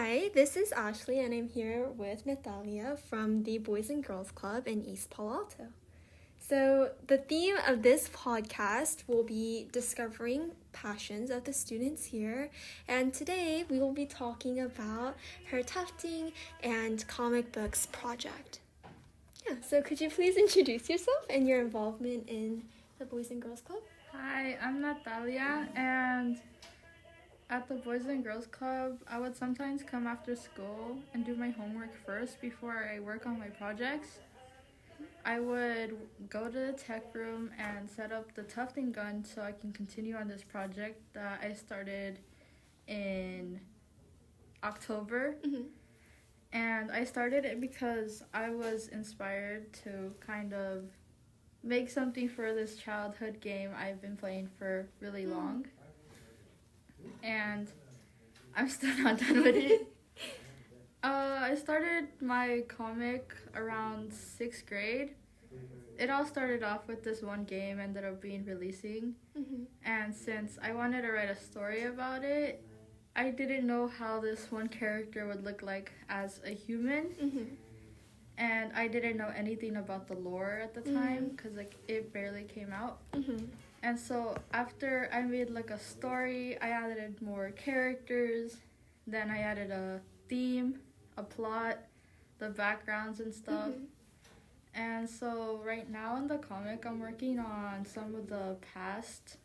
Hi, this is Ashley, and I'm here with Natalia from the Boys and Girls Club in East Palo Alto. So, the theme of this podcast will be discovering passions of the students here, and today we will be talking about her tufting and comic books project. Yeah, so could you please introduce yourself and your involvement in the Boys and Girls Club? Hi, I'm Natalia, and at the Boys and Girls Club, I would sometimes come after school and do my homework first before I work on my projects. I would go to the tech room and set up the tufting gun so I can continue on this project that I started in October. And I started it because I was inspired to kind of make something for this childhood game I've been playing for really long. And I'm still not done with it. I started my comic around 6th grade. It all started off with this one game ended up being releasing. And since I wanted to write a story about it, I didn't know how this one character would look like as a human. And I didn't know anything about the lore at the time because it barely came out. And so after I made a story, I added more characters, then I added a theme, a plot, the backgrounds and stuff. And so right now in the comic, I'm working on some of the past.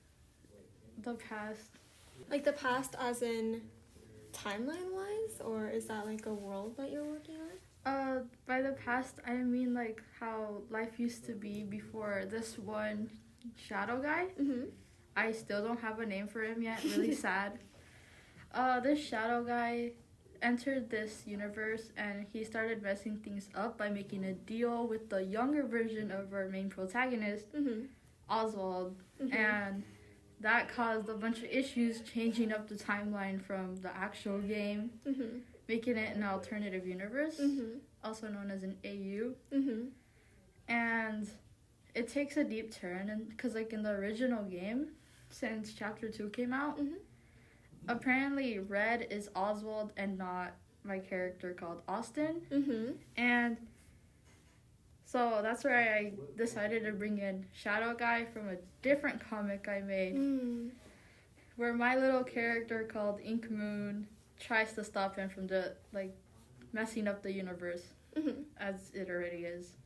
Like the past as in timeline-wise, or is that a world that you're working on? By the past, I mean how life used to be before this one shadow guy. I still don't have a name for him yet, really sad. This shadow guy entered this universe and he started messing things up by making a deal with the younger version of our main protagonist, Oswald. And that caused a bunch of issues, changing up the timeline from the actual game, making it an alternative universe, also known as an AU. And it takes a deep turn, and because in the original game, since Chapter 2 came out, apparently Red is Oswald and not my character called Austin. And so that's where I decided to bring in Shadow Guy from a different comic I made, where my little character called Ink Moon tries to stop him from messing up the universe as it already is.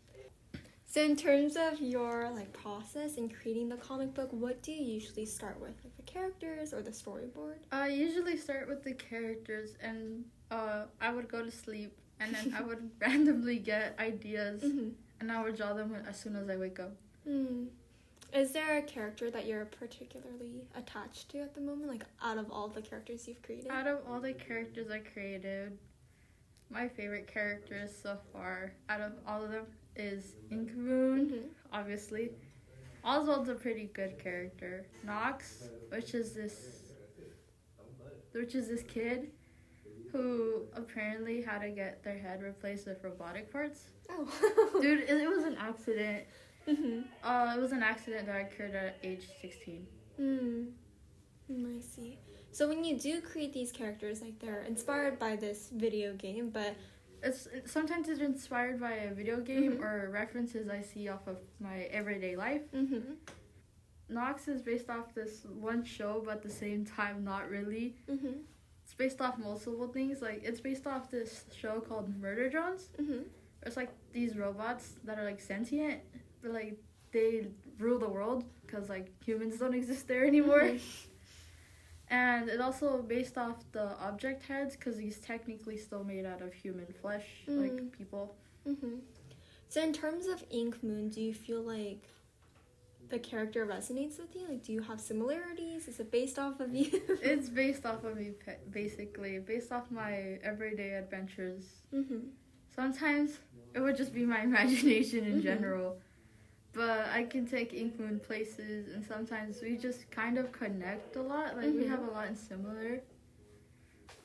So in terms of your process in creating the comic book, what do you usually start with? The characters or the storyboard? I usually start with the characters, and I would go to sleep, and then I would randomly get ideas, and I would draw them as soon as I wake up. Is there a character that you're particularly attached to at the moment, out of all the characters you've created? Out of all the characters I created, my favorite characters so far, out of all of them, is Ink Moon, obviously. Oswald's a pretty good character. Nox, which is this kid who apparently had to get their head replaced with robotic parts. Oh. Dude, it was an accident. It was an accident that occurred at age 16. I see. So when you do create these characters, they're inspired by this video game, but Sometimes it's inspired by a video game or references I see off of my everyday life. Nox is based off this one show, but at the same time, not really. It's based off multiple things. It's based off this show called Murder Drones. It's these robots that are sentient, but they rule the world because humans don't exist there anymore. And it's also based off the object heads because he's technically still made out of human flesh, like people. So in terms of Ink Moon, do you feel like the character resonates with you? Do you have similarities? Is it based off of you? It's based off of me, basically. Based off my everyday adventures. Sometimes it would just be my imagination in general. But I can take Ink Moon places, and sometimes we just kind of connect a lot. We have a lot in similar.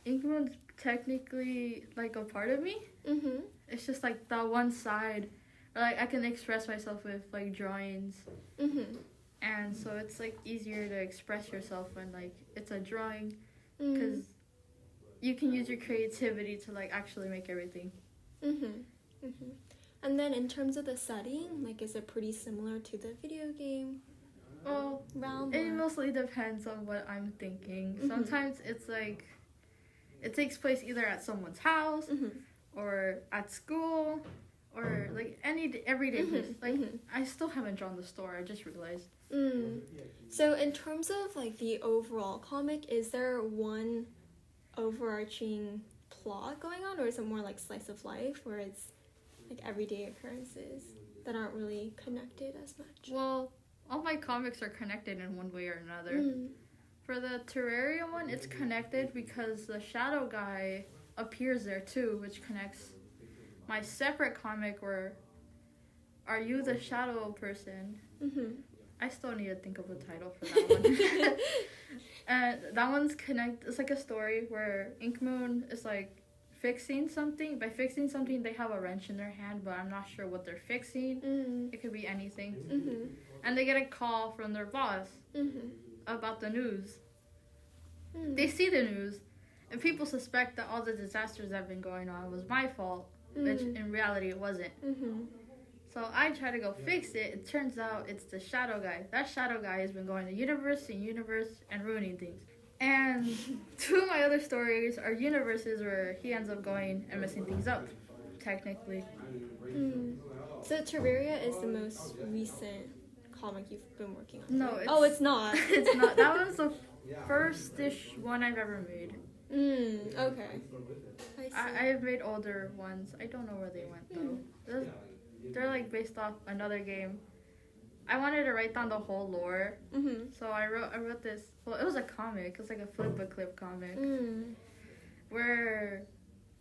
Ink Moon's technically, a part of me. It's just, that one side. I can express myself with, drawings. And so it's, easier to express yourself when, it's a drawing. Because you can use your creativity to like actually make everything. And then in terms of the setting, like, is it pretty similar to the video game? Well, realm? It mostly depends on what I'm thinking. Sometimes it's like it takes place either at someone's house or at school or like any everyday place. Like I still haven't drawn the store. I just realized. So in terms of like the overall comic, is there one overarching plot going on, or is it more like slice of life, where it's like everyday occurrences that aren't really connected as much? Well, all my comics are connected in one way or another. For the Terraria one, it's connected because the shadow guy appears there too, which connects my separate comic where Are You the Shadow Person? I still need to think of a title for that one. And that one's it's like a story where Inkmoon is like fixing something. By fixing something, they have a wrench in their hand, but I'm not sure what they're fixing. It could be anything. And they get a call from their boss about the news. They see the news, and people suspect that all the disasters that have been going on was my fault, which in reality it wasn't. So I try to go fix it. It turns out it's the shadow guy. That shadow guy has been going to universe and ruining things. And two of my other stories are universes where he ends up going and messing things up, technically. So Terraria is the most recent comic you've been working on? No, it's not. It's not. That one's the first-ish one I've ever made. Okay. I see. I've made older ones. I don't know where they went, though. They're like based off another game. I wanted to write down the whole lore, so I wrote this. Well, it was a comic. It's like a flip book clip comic, where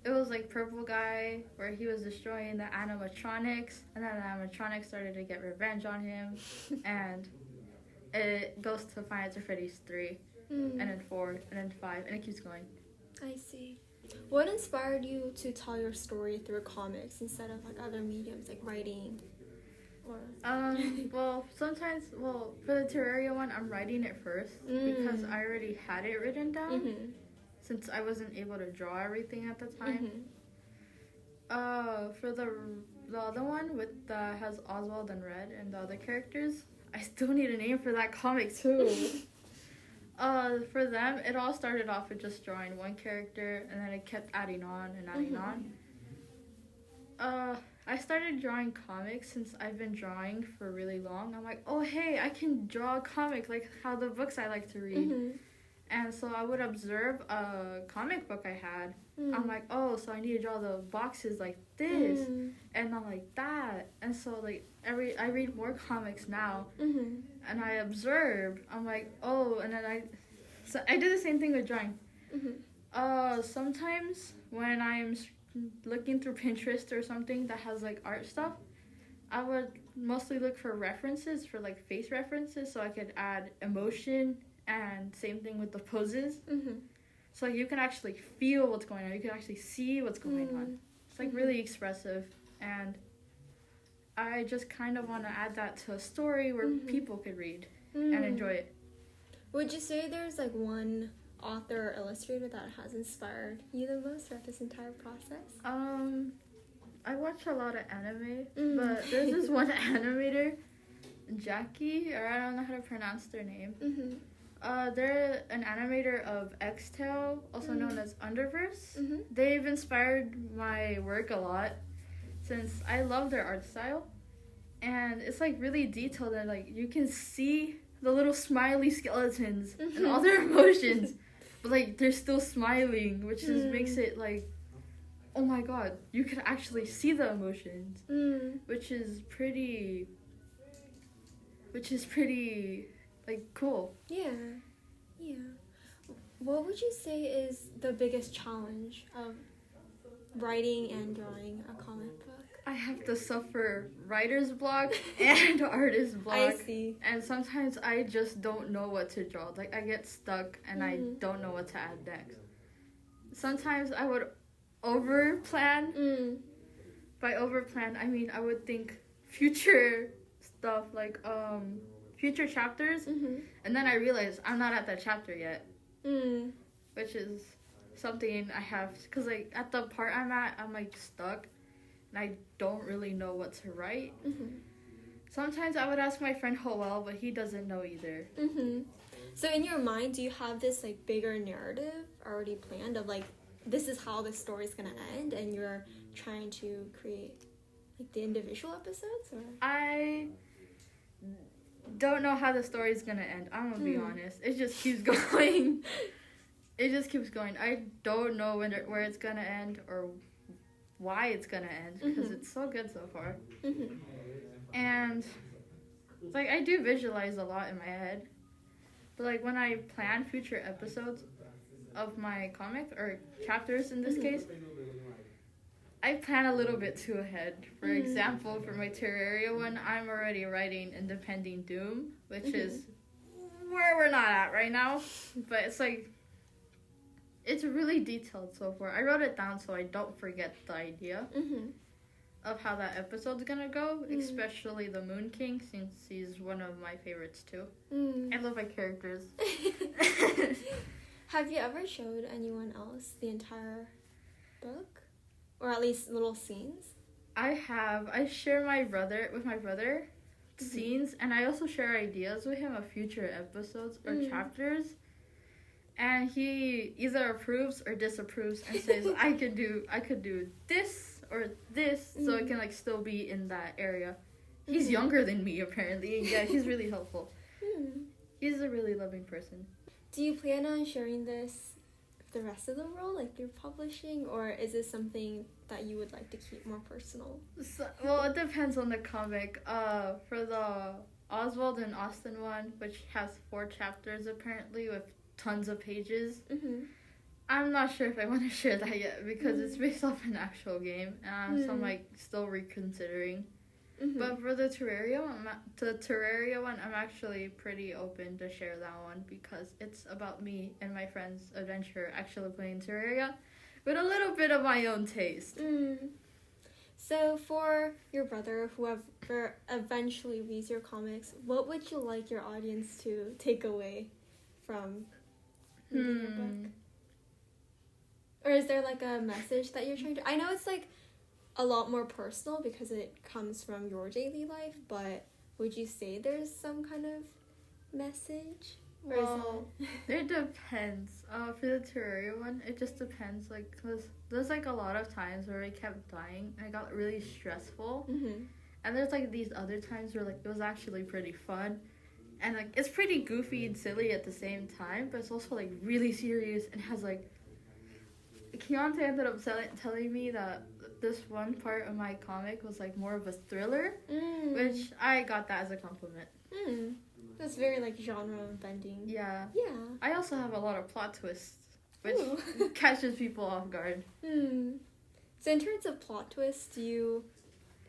it was like Purple Guy, where he was destroying the animatronics, and then the animatronics started to get revenge on him, and it goes to Five Nights at Freddy's 3, and then 4, and then 5, and it keeps going. I see. What inspired you to tell your story through comics instead of like other mediums like writing? Or well, sometimes, for the Terraria one, I'm writing it first because I already had it written down since I wasn't able to draw everything at the time. For the other one has Oswald and Red and the other characters, I still need a name for that comic too. For them, it all started off with just drawing one character, and then it kept adding on and adding on. I started drawing comics since I've been drawing for really long. I'm like, oh hey, I can draw a comic like how the books I like to read. And so I would observe a comic book I had. I'm like, oh, so I need to draw the boxes like this and not like that. And so like I read more comics now, and I observe. I'm like, oh, and then I do the same thing with drawing. Sometimes when I'm looking through Pinterest or something that has like art stuff, I would mostly look for references, for like face references, so I could add emotion, and same thing with the poses. So you can actually feel what's going on. You can actually see what's going on. It's like really expressive, and I just kind of want to add that to a story where people could read and enjoy it. Would you say there's like one author or illustrator that has inspired you the most throughout this entire process? I watch a lot of anime, but there's this one animator, Jackie, or I don't know how to pronounce their name. They're an animator of X-Tale, also known as Underverse. They've inspired my work a lot since I love their art style, and it's like really detailed, and like you can see the little smiley skeletons and all their emotions, but like they're still smiling, which just makes it like, oh my god, you can actually see the emotions, which is pretty like cool. Yeah. What would you say is the biggest challenge of writing and drawing a comic book? I have to suffer writer's block and artist block. I see. And sometimes I just don't know what to draw. Like I get stuck and I don't know what to add next. Sometimes I would over plan. By over plan, I mean I would think future stuff, like future chapters, and then I realized I'm not at that chapter yet, which is something I have, because like at the part I'm at, I'm like stuck and I don't really know what to write. Sometimes I would ask my friend Hoel, but he doesn't know either. So in your mind, do you have this like bigger narrative already planned of like this is how the story's gonna end, and you're trying to create like the individual episodes? Or I don't know how the story's gonna end. I'm gonna be honest. It just keeps going. It just keeps going. I don't know where it's gonna end or why it's gonna end, because it's so good so far. And like I do visualize a lot in my head, but like when I plan future episodes of my comic or chapters in this case, I plan a little bit too ahead. For example, for my Terraria one, I'm already writing Independing Doom, which is where we're not at right now, but it's like it's really detailed so far. I wrote it down so I don't forget the idea of how that episode's gonna go, especially the Moon King, since he's one of my favorites too. I love my characters. Have you ever showed anyone else the entire book? Or at least little scenes? I have. I share with my brother scenes, and I also share ideas with him of future episodes or chapters. And he either approves or disapproves and says I could do this or this, so it can like still be in that area. He's younger than me apparently, and yeah, he's really helpful. He's a really loving person. Do you plan on sharing this with the rest of the world, like through publishing, or is this something that you would like to keep more personal? So, well, it depends on the comic. For the Oswald and Austin one, which has 4 chapters apparently with tons of pages, I'm not sure if I want to share that yet, because it's based off an actual game, so I'm like still reconsidering. But for the Terraria one, I'm actually pretty open to share that one, because it's about me and my friend's adventure actually playing Terraria with a little bit of my own taste. So for your brother, whoever eventually reads your comics, what would you like your audience to take away from reading your book? Or is there like a message that you're trying to... I know it's like a lot more personal because it comes from your daily life, but would you say there's some kind of message? Or well, it depends. For the Terraria one, it just depends. Like, cause there's like a lot of times where I kept dying and I got really stressful. And there's like these other times where like it was actually pretty fun. And like it's pretty goofy and silly at the same time, but it's also like really serious and has like... Keontae ended up telling me that this one part of my comic was like more of a thriller, which I got that as a compliment. That's very like genre bending. Yeah. I also have a lot of plot twists, which catches people off guard. So in terms of plot twists,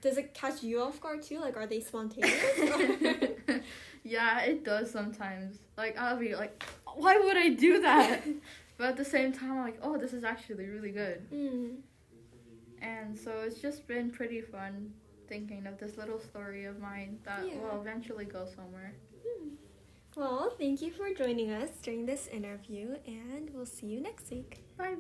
does it catch you off guard too? Like, are they spontaneous? Yeah, it does sometimes. Like, I'll be like, why would I do that? But at the same time, I'm like, oh, this is actually really good. And so it's just been pretty fun thinking of this little story of mine that will eventually go somewhere. Well, thank you for joining us during this interview, and we'll see you next week. Bye-bye.